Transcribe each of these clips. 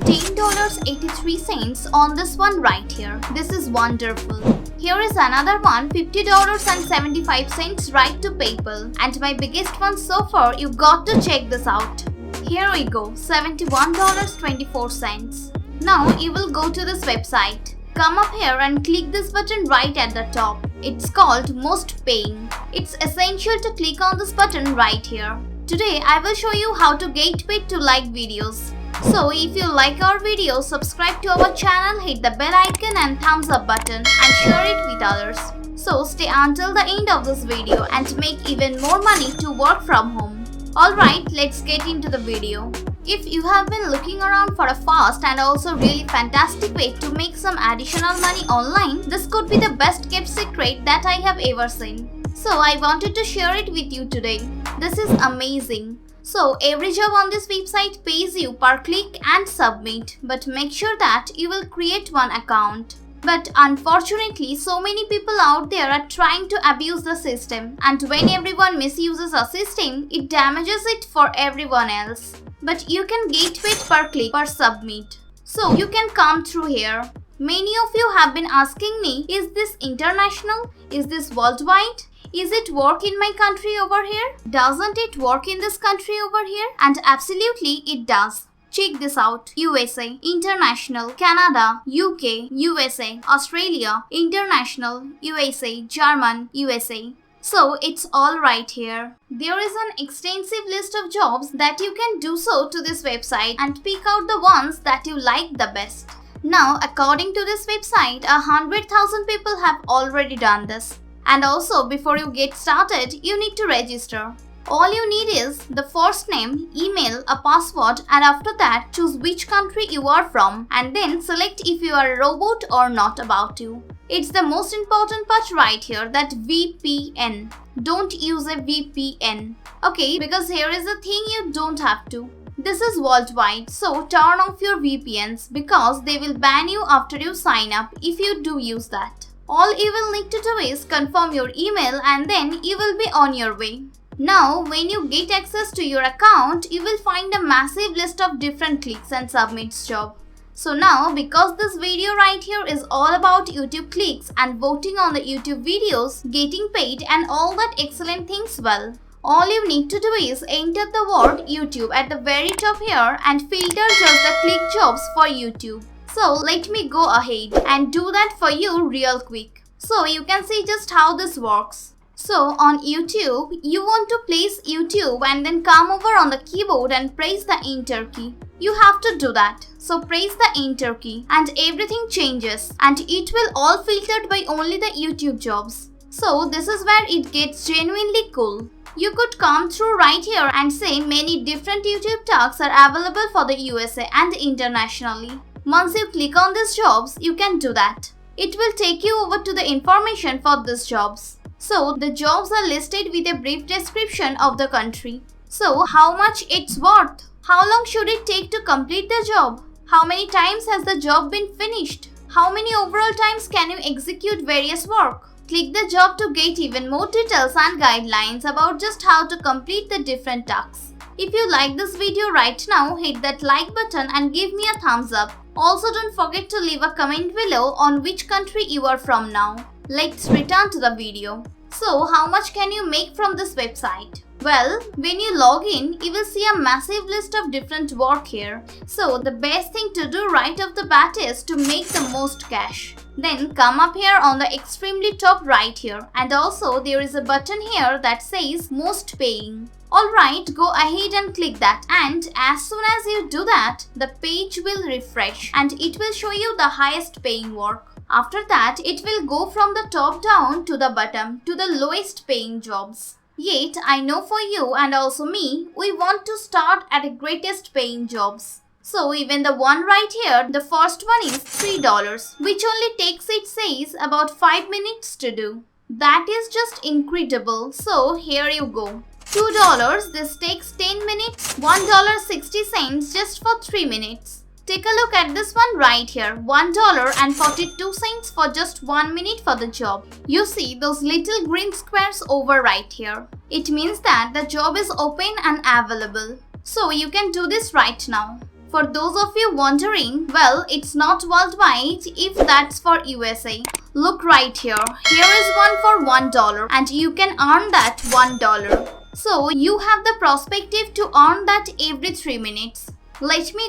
$10.83 on this one right here. This is wonderful. Here is another one, $50.75 right to PayPal. And my biggest one so far, you got to check this out. Here we go, $71.24. Now you will go to this website. Come up here and click this button right at the top. It's called Most Paying. It's essential to click on this button right here. Today I will show you how to get paid to like videos. So if you like our video, subscribe to our channel, hit the bell icon and thumbs up button and share it with others. So stay until the end of this video and make even more money to work from home. Alright, let's get into the video. If you have been looking around for a fast and also really fantastic way to make some additional money online, this could be the best kept secret that I have ever seen. So I wanted to share it with you today. This is amazing. So every job on this website pays you per click and submit, but make sure that you will create one account. But unfortunately, so many people out there are trying to abuse the system, and when everyone misuses a system, it damages it for everyone else. But you can get paid per click per submit. So you can come through here. Many of you have been asking me, is this international? Is this worldwide? Is it work in my country over here? Doesn't it work in this country over here? And absolutely it does. Check this out. USA, International, Canada, UK, USA, Australia, International, USA, German, USA. So it's all right here. There is an extensive list of jobs that you can do so to this website and pick out the ones that you like the best. Now, according to this website, 100,000 people have already done this. And also, before you get started, you need to register. All you need is the first name, email, a password, and after that choose which country you are from and then select if you are a robot or not about to. It's the most important part right here, that VPN. Don't use a VPN. Okay, because here is the thing, you don't have to. This is worldwide, so turn off your VPNs because they will ban you after you sign up if you do use that. All you will need to do is confirm your email and then you will be on your way. Now, when you get access to your account, you will find a massive list of different clicks and submits job. So now, because this video right here is all about YouTube clicks and voting on the YouTube videos, getting paid and all that excellent things, well, all you need to do is enter the word YouTube at the very top here and filter just the click jobs for YouTube. So let me go ahead and do that for you real quick. So you can see just how this works. So on YouTube, you want to place YouTube and then come over on the keyboard and press the enter key. You have to do that. So press the enter key and everything changes and it will all filtered by only the YouTube jobs. So this is where it gets genuinely cool. You could come through right here and say many different YouTube tasks are available for the USA and internationally. Once you click on these jobs, you can do that. It will take you over to the information for these jobs. So the jobs are listed with a brief description of the country. So how much it's worth? How long should it take to complete the job? How many times has the job been finished? How many overall times can you execute various work? Click the job to get even more details and guidelines about just how to complete the different tasks. If you like this video right now, hit that like button and give me a thumbs up. Also, don't forget to leave a comment below on which country you are from now. Let's return to the video. So, how much can you make from this website? Well, when you log in, you will see a massive list of different work here. So, the best thing to do right off the bat is to make the most cash. Then come up here on the extremely top right here. And also, there is a button here that says Most Paying. Alright, go ahead and click that, and as soon as you do that, the page will refresh and it will show you the highest paying work. After that, it will go from the top down to the bottom to the lowest paying jobs. Yet, I know for you and also me, we want to start at the greatest paying jobs. So even the one right here, the first one is $3, which only takes, it says, about 5 minutes to do. That is just incredible. So here you go. $2, this takes 10 minutes, $1.60 just for 3 minutes. Take a look at this one right here, $1.42 for just 1 minute for the job. You see those little green squares over right here. It means that the job is open and available. So you can do this right now. For those of you wondering, well, it's not worldwide if that's for USA. Look right here. Here is one for $1 and you can earn that $1. So you have the perspective to earn that every 3 minutes. Let me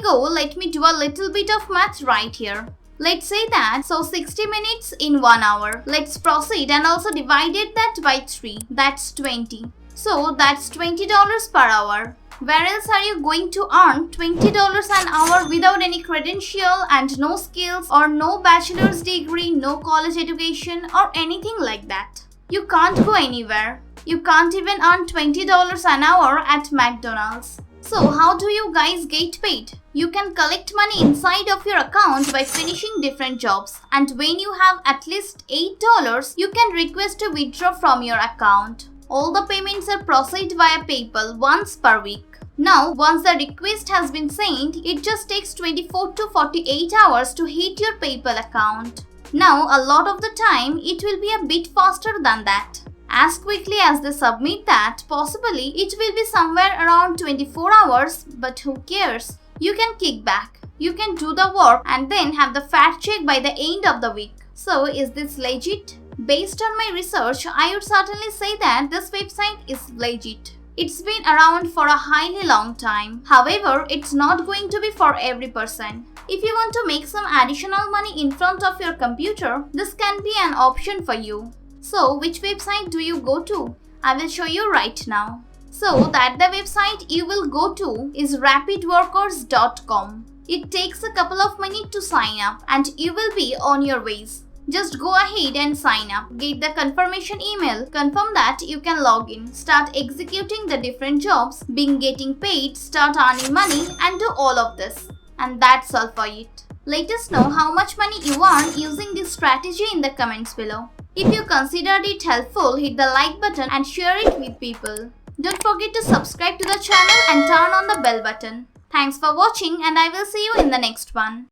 do a little bit of math right here. Let's say that, so 60 minutes in 1 hour. Let's proceed and also divided that by 3. That's 20. So that's $20 per hour. Where else are you going to earn $20 an hour without any credential and no skills or no bachelor's degree, no college education or anything like that? You can't go anywhere. You can't even earn $20 an hour at McDonald's. So how do you guys get paid? You can collect money inside of your account by finishing different jobs, and when you have at least $8, you can request to withdraw from your account. All the payments are processed via PayPal once per week. Now, once the request has been sent, it just takes 24 to 48 hours to hit your PayPal account. Now, a lot of the time, it will be a bit faster than that. As quickly as they submit that, possibly it will be somewhere around 24 hours, but who cares? You can kick back. You can do the work and then have the fat check by the end of the week. So, is this legit? Based on my research, I would certainly say that this website is legit. It's been around for a highly long time. However, it's not going to be for every person. If you want to make some additional money in front of your computer, this can be an option for you. So, which website do you go to? I will show you right now. So, that the website you will go to is rapidworkers.com. It takes a couple of minutes to sign up and you will be on your ways. Just go ahead and sign up, get the confirmation email, confirm that you can log in, start executing the different jobs, getting paid, start earning money and do all of this. And that's all for it. Let us know how much money you earn using this strategy in the comments below. If you considered it helpful, hit the like button and share it with people. Don't forget to subscribe to the channel and turn on the bell button. Thanks for watching and I will see you in the next one.